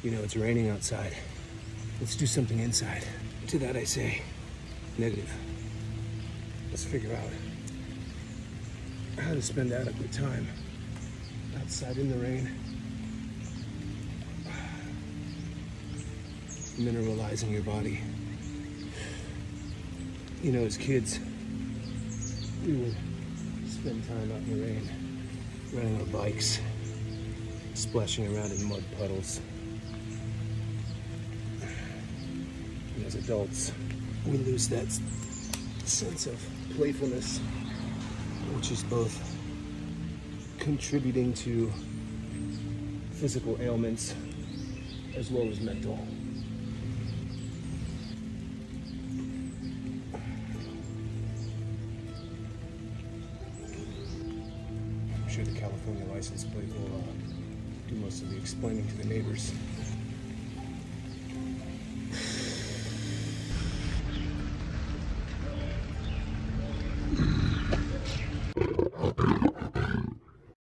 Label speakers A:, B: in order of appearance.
A: You know, it's raining outside. Let's do something inside. To that I say, negative. Let's figure out how to spend adequate time outside in the rain, mineralizing your body. You know, as kids, we would spend time out in the rain, riding our bikes, splashing around in mud puddles. And as adults, we lose that sense of playfulness, which is both contributing to physical ailments as well as mental. I'm sure the California license plate will do most of the explaining to the neighbors.